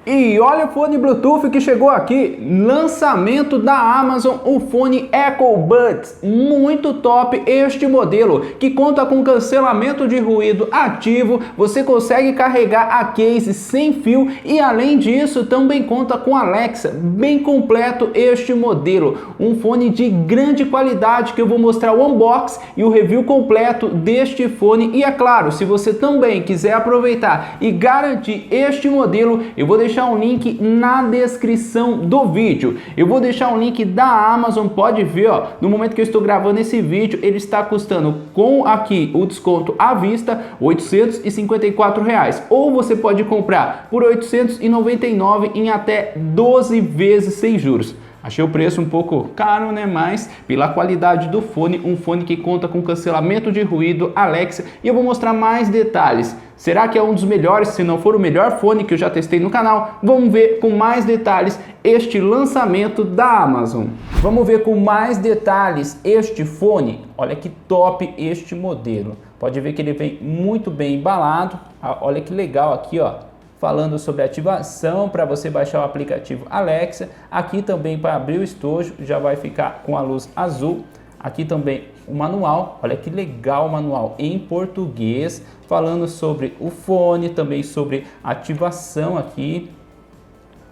E olha o fone Bluetooth que chegou aqui, lançamento da Amazon, o fone Echo Buds, muito top este modelo, que conta com cancelamento de ruído ativo, você consegue carregar a case sem fio e além disso também conta com Alexa, bem completo este modelo, um fone de grande qualidade que eu vou mostrar o unboxing e o review completo deste fone e é claro, se você também quiser aproveitar e garantir este modelo, eu vou deixar um link na descrição do vídeo. Eu vou deixar um link da Amazon, pode ver, ó, no momento que eu estou gravando esse vídeo, ele está custando com aqui o desconto à vista R$ 854, ou você pode comprar por R$ 899 em até 12 vezes sem juros. Achei o preço um pouco caro, né? Mas pela qualidade do fone, um fone que conta com cancelamento de ruído, Alexa, e eu vou mostrar mais detalhes. Será que é um dos melhores, se não for o melhor fone que eu já testei no canal? Vamos ver com mais detalhes este lançamento da Amazon. Vamos ver com mais detalhes este fone. Olha que top este modelo. Pode ver que ele vem muito bem embalado. Olha que legal aqui, ó. Falando sobre ativação para você baixar o aplicativo Alexa. Aqui também para abrir o estojo já vai ficar com a luz azul. Aqui também o manual, olha que legal o manual em português, falando sobre o fone, também sobre ativação aqui.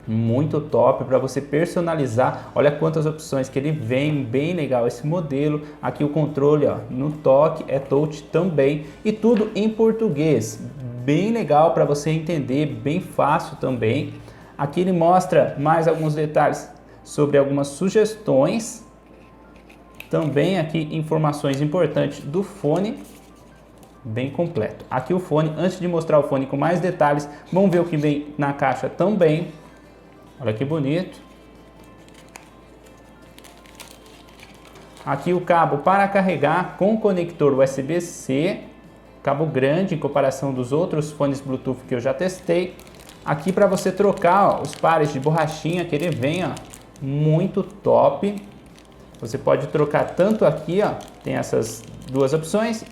Muito top para você personalizar. Olha quantas opções que ele vem, bem legal esse modelo. Aqui o controle, ó, no toque, é touch também e tudo em português. Bem legal para você entender, bem fácil também. Aqui ele mostra mais alguns detalhes sobre algumas sugestões. Também aqui informações importantes do fone, bem completo. Aqui o fone, antes de mostrar o fone com mais detalhes, vamos ver o que vem na caixa também. Olha que bonito. Aqui o cabo para carregar com conector USB-C. Cabo grande em comparação dos outros fones Bluetooth que eu já testei. Aqui para você trocar, ó, os pares de borrachinha que ele vem, ó, muito top. Você pode trocar tanto aqui, ó, tem essas duas opções,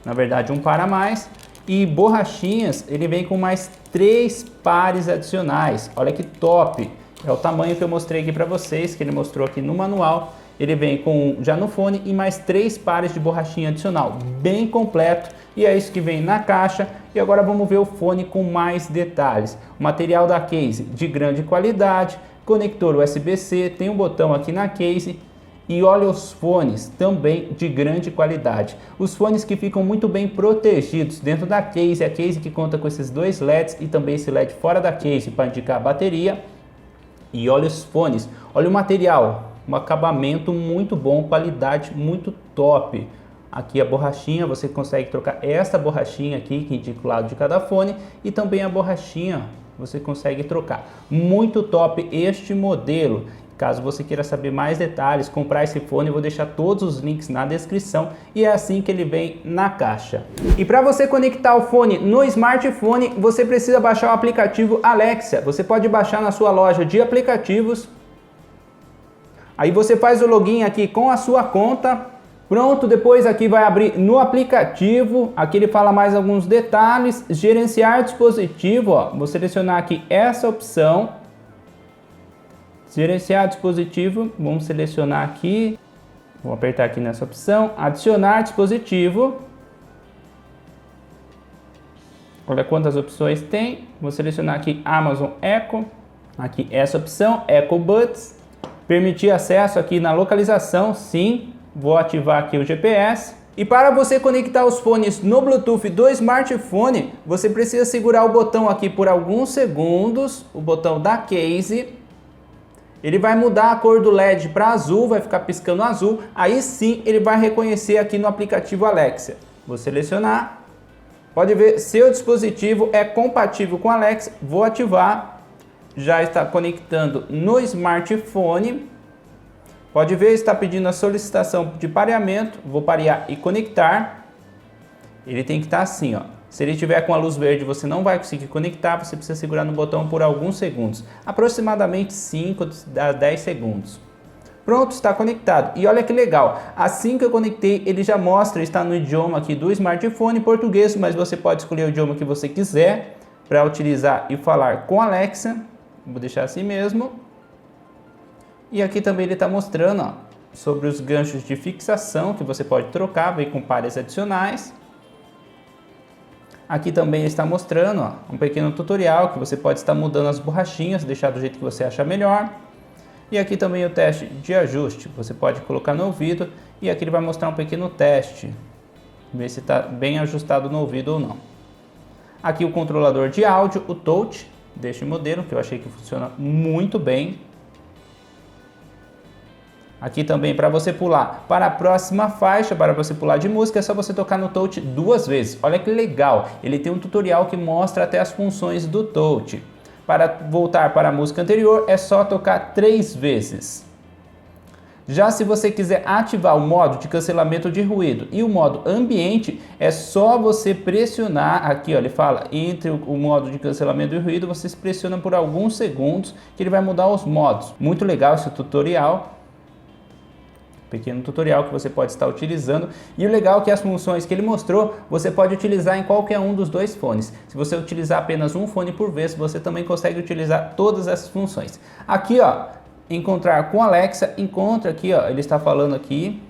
na verdade um par a mais. E borrachinhas, ele vem com mais 3 pares adicionais. Olha que top! É o tamanho que eu mostrei aqui para vocês, que ele mostrou aqui no manual. Ele vem com já no fone e mais 3 pares de borrachinha adicional, bem completo. E é isso que vem na caixa. E agora vamos ver o fone com mais detalhes. O material da case de grande qualidade, conector USB-C, tem um botão aqui na case. E olha os fones também de grande qualidade. Os fones que ficam muito bem protegidos dentro da case. A case que conta com esses 2 LEDs e também esse LED fora da case para indicar a bateria. E olha os fones, olha o material, um acabamento muito bom, qualidade muito top. Aqui a borrachinha, você consegue trocar esta borrachinha aqui que indica o lado de cada fone e também a borrachinha você consegue trocar. Muito top este modelo. Caso você queira saber mais detalhes, comprar esse fone, eu vou deixar todos os links na descrição e é assim que ele vem na caixa. E para você conectar o fone no smartphone, você precisa baixar o aplicativo Alexa. Você pode baixar na sua loja de aplicativos. Aí você faz o login aqui com a sua conta. Pronto, depois aqui vai abrir no aplicativo. Aqui ele fala mais alguns detalhes. Gerenciar dispositivo, ó. Vou selecionar aqui essa opção. Gerenciar dispositivo, vamos selecionar aqui, vou apertar aqui nessa opção, adicionar dispositivo. Olha quantas opções tem, vou selecionar aqui Amazon Echo, aqui essa opção, Echo Buds, permitir acesso aqui na localização, sim, vou ativar aqui o GPS. E para você conectar os fones no Bluetooth do smartphone, você precisa segurar o botão aqui por alguns segundos, o botão da case. Ele vai mudar a cor do LED para azul, vai ficar piscando azul. Aí sim ele vai reconhecer aqui no aplicativo Alexa. Vou selecionar. Pode ver, seu dispositivo é compatível com Alexa. Vou ativar. Já está conectando no smartphone. Pode ver, está pedindo a solicitação de pareamento. Vou parear e conectar. Ele tem que estar assim, ó. Se ele estiver com a luz verde, você não vai conseguir conectar, você precisa segurar no botão por alguns segundos, aproximadamente 5 a 10 segundos. Pronto, está conectado. E olha que legal, assim que eu conectei, ele já mostra, está no idioma aqui do smartphone, português, mas você pode escolher o idioma que você quiser. para utilizar e falar com Alexa. Vou deixar assim mesmo. E aqui também ele está mostrando, ó, sobre os ganchos de fixação que você pode trocar, vem com pares adicionais. Aqui também está mostrando, ó, um pequeno tutorial que você pode estar mudando as borrachinhas, deixar do jeito que você achar melhor. E aqui também o teste de ajuste, você pode colocar no ouvido e aqui ele vai mostrar um pequeno teste, ver se está bem ajustado no ouvido ou não. Aqui o controlador de áudio, o touch deste modelo, que eu achei que funciona muito bem. Aqui também para você pular para a próxima faixa, para você pular de música, é só você tocar no touch 2 vezes. Olha que legal, ele tem um tutorial que mostra até as funções do touch. Para voltar para a música anterior, é só tocar 3 vezes. Já se você quiser ativar o modo de cancelamento de ruído e o modo ambiente, é só você pressionar aqui, ó, ele fala, entre o modo de cancelamento de ruído, você pressiona por alguns segundos que ele vai mudar os modos. Muito legal esse tutorial. Pequeno tutorial que você pode estar utilizando, e o legal é que as funções que ele mostrou você pode utilizar em qualquer um dos 2 fones. Se você utilizar apenas um fone por vez, você também consegue utilizar todas essas funções. Aqui, ó, encontrar com Alexa, encontra aqui, ó, ele está falando aqui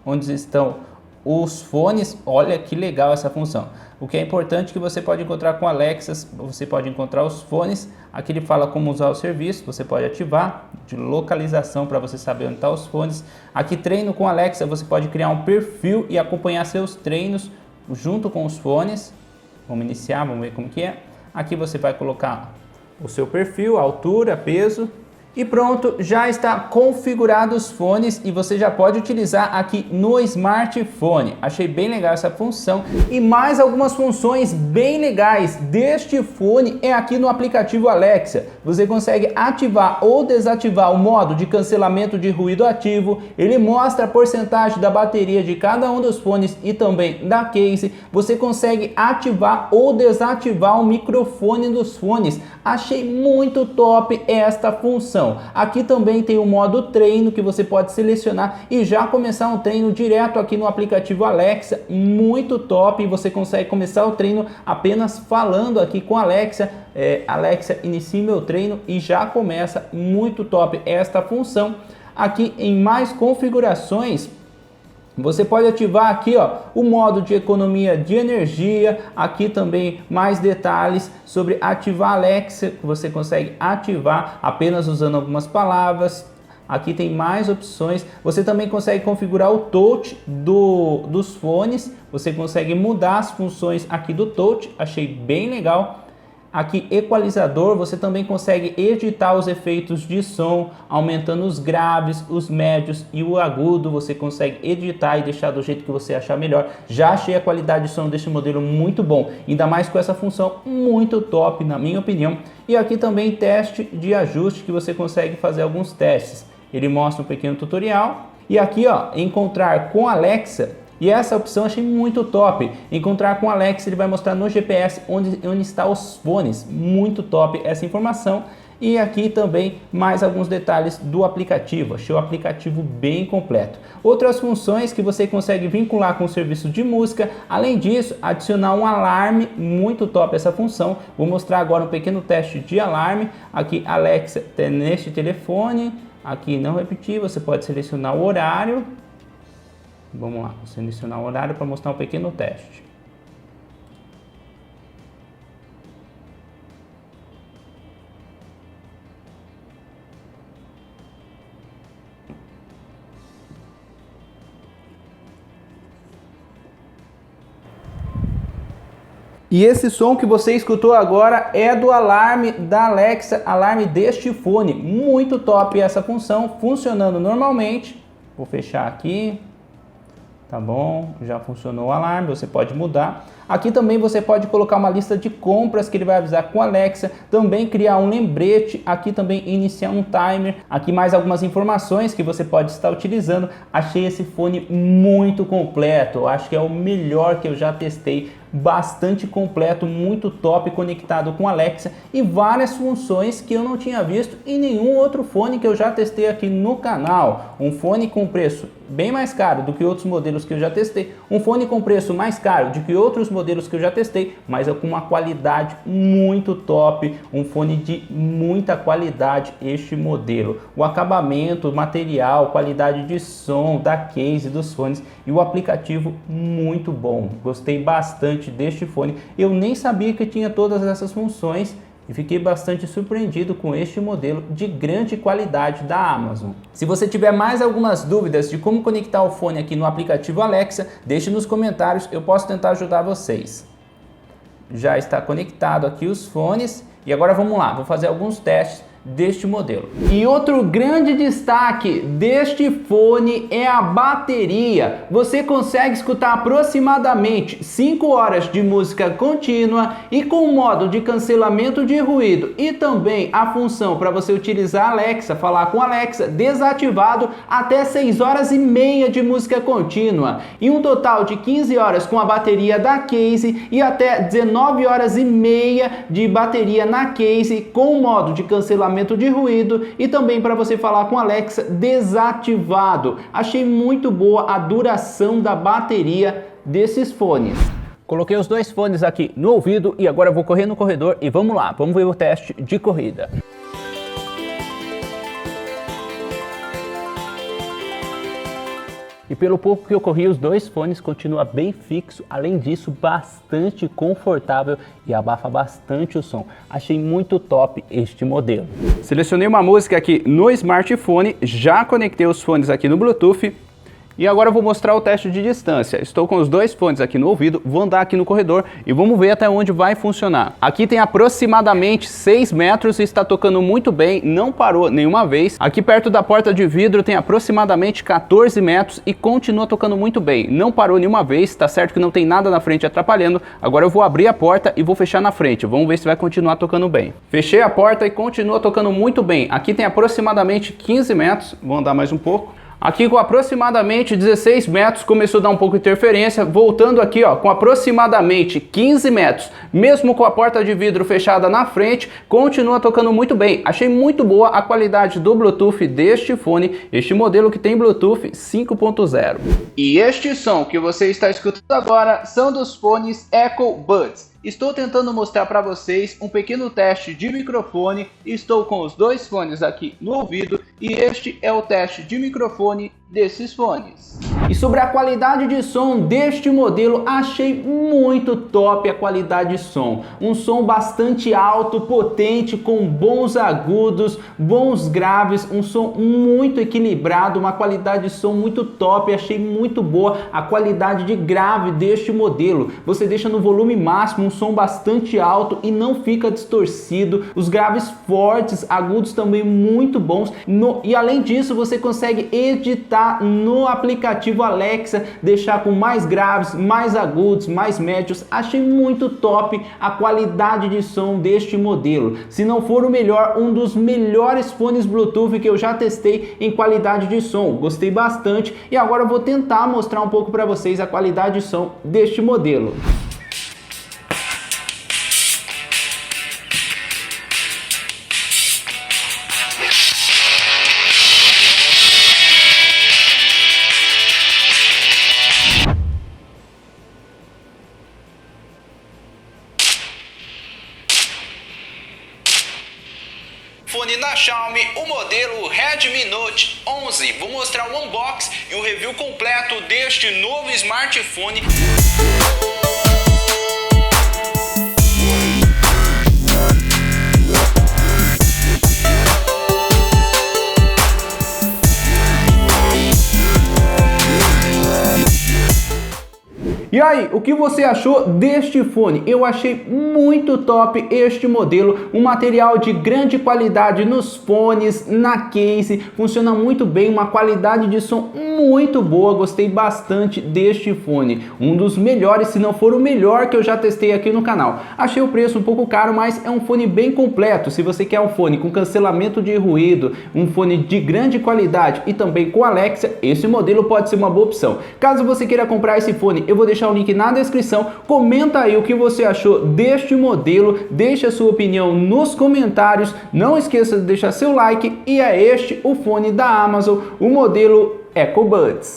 onde estão os fones. Olha que legal essa função. O que é importante é que você pode encontrar com Alexa, você pode encontrar os fones. Aqui ele fala como usar o serviço, você pode ativar de localização para você saber onde estão os fones. Aqui treino com Alexa, você pode criar um perfil e acompanhar seus treinos junto com os fones. Vamos iniciar, vamos ver como que é. Aqui você vai colocar o seu perfil, altura, peso. E pronto, já está configurado os fones e você já pode utilizar aqui no smartphone. Achei bem legal essa função. E mais algumas funções bem legais deste fone é aqui no aplicativo Alexa. Você consegue ativar ou desativar o modo de cancelamento de ruído ativo. Ele mostra a porcentagem da bateria de cada um dos fones e também da case. Você consegue ativar ou desativar o microfone dos fones. Achei muito top esta função. Aqui também tem o modo treino que você pode selecionar e já começar um treino direto aqui no aplicativo Alexa, muito top. Você consegue começar o treino apenas falando aqui com Alexa, Alexa, inicie meu treino, e já começa, muito top esta função. Aqui em mais configurações, você pode ativar aqui, ó, o modo de economia de energia. Aqui também mais detalhes sobre ativar Alexa, que você consegue ativar apenas usando algumas palavras. Aqui tem mais opções. Você também consegue configurar o touch dos fones. Você consegue mudar as funções aqui do touch. Achei bem legal. Aqui equalizador, você também consegue editar os efeitos de som, aumentando os graves, os médios e o agudo. Você consegue editar e deixar do jeito que você achar melhor. Já achei a qualidade de som deste modelo muito bom, ainda mais com essa função muito top, na minha opinião. E aqui também teste de ajuste, que você consegue fazer alguns testes. Ele mostra um pequeno tutorial. E aqui, ó, encontrar com Alexa. E essa opção eu achei muito top. Encontrar com Alexa, ele vai mostrar no GPS onde estão os fones. Muito top essa informação. E aqui também mais alguns detalhes do aplicativo. Achei o aplicativo bem completo. Outras funções que você consegue vincular com o serviço de música. Além disso, adicionar um alarme. Muito top essa função. Vou mostrar agora um pequeno teste de alarme. Aqui, Alexa, neste telefone. Aqui não repetir, você pode selecionar o horário. Vamos lá, vou selecionar o horário para mostrar um pequeno teste. E esse som que você escutou agora é do alarme da Alexa, alarme deste fone. Muito top essa função, funcionando normalmente. Vou fechar aqui. Tá bom, já funcionou o alarme, você pode mudar. Aqui também você pode colocar uma lista de compras que ele vai avisar com a Alexa. Também criar um lembrete, aqui também iniciar um timer. Aqui mais algumas informações que você pode estar utilizando. Achei esse fone muito completo, acho que é o melhor que eu já testei bastante completo, muito top, conectado com Alexa e várias funções que eu não tinha visto em nenhum outro fone que eu já testei aqui no canal. Um fone com preço bem mais caro do que outros modelos que eu já testei, um fone com preço mais caro do que outros modelos que eu já testei, mas com uma qualidade muito top, um fone de muita qualidade este modelo. O acabamento, o material, qualidade de som da case dos fones e o aplicativo muito bom. Gostei bastante deste fone, eu nem sabia que tinha todas essas funções e fiquei bastante surpreendido com este modelo de grande qualidade da Amazon. Se você tiver mais algumas dúvidas de como conectar o fone aqui no aplicativo Alexa, deixe nos comentários, eu posso tentar ajudar vocês. Já está conectado aqui os fones e agora vamos lá, vou fazer alguns testes deste modelo. E outro grande destaque deste fone é a bateria. Você consegue escutar aproximadamente 5 horas de música contínua e com o modo de cancelamento de ruído e também a função para você utilizar a Alexa, falar com a Alexa, desativado, até 6 horas e meia de música contínua e um total de 15 horas com a bateria da case e até 19 horas e meia de bateria na case com o modo de cancelamento de ruído e também para você falar com Alexa desativado. Achei muito boa a duração da bateria desses fones. Coloquei os dois fones aqui no ouvido e agora eu vou correr no corredor e vamos lá, vamos ver o teste de corrida. E pelo pouco que eu corri, os dois fones continuam bem fixo, além disso bastante confortável e abafa bastante o som. Achei muito top este modelo. Selecionei uma música aqui no smartphone, já conectei os fones aqui no Bluetooth. E agora eu vou mostrar o teste de distância. Estou com os dois fones aqui no ouvido, vou andar aqui no corredor e vamos ver até onde vai funcionar. Aqui tem aproximadamente 6 metros e está tocando muito bem, não parou nenhuma vez. Aqui perto da porta de vidro tem aproximadamente 14 metros e continua tocando muito bem. Não parou nenhuma vez, tá certo que não tem nada na frente atrapalhando. Agora eu vou abrir a porta e vou fechar na frente. Vamos ver se vai continuar tocando bem. Fechei a porta e continua tocando muito bem. Aqui tem aproximadamente 15 metros, vou andar mais um pouco. Aqui com aproximadamente 16 metros começou a dar um pouco de interferência, voltando aqui ó, com aproximadamente 15 metros, mesmo com a porta de vidro fechada na frente, continua tocando muito bem. Achei muito boa a qualidade do Bluetooth deste fone, este modelo que tem Bluetooth 5.0. E este som que você está escutando agora são dos fones Echo Buds. Estou tentando mostrar para vocês um pequeno teste de microfone, estou com os dois fones aqui no ouvido e este é o teste de microfone desses fones. E sobre a qualidade de som deste modelo, achei muito top a qualidade de som. Um som bastante alto, potente, com bons agudos, bons graves, um som muito equilibrado, uma qualidade de som muito top, achei muito boa a qualidade de grave deste modelo. Você deixa no volume máximo, um som bastante alto e não fica distorcido, os graves fortes, agudos também muito bons, e além disso você consegue editar no aplicativo Alexa, deixar com mais graves, mais agudos, mais médios. Achei muito top a qualidade de som deste modelo. Se não for o melhor, um dos melhores fones Bluetooth que eu já testei em qualidade de som. Gostei bastante e agora eu vou tentar mostrar um pouco para vocês a qualidade de som deste modelo. Fone da Xiaomi, o modelo Redmi Note 11. Vou mostrar o unboxing e o review completo deste novo smartphone. E aí, o que você achou deste fone? Eu achei muito top este modelo, um material de grande qualidade nos fones, na case, funciona muito bem, uma qualidade de som muito boa, gostei bastante deste fone, um dos melhores, se não for o melhor que eu já testei aqui no canal. Achei o preço um pouco caro, mas é um fone bem completo. Se você quer um fone com cancelamento de ruído, um fone de grande qualidade e também com Alexa, esse modelo pode ser uma boa opção. Caso você queira comprar esse fone, eu vou deixar deixar o link na descrição. Comenta aí o que você achou deste modelo, deixa a sua opinião nos comentários, não esqueça de deixar seu like, e é este o fone da Amazon, o modelo EcoBuds.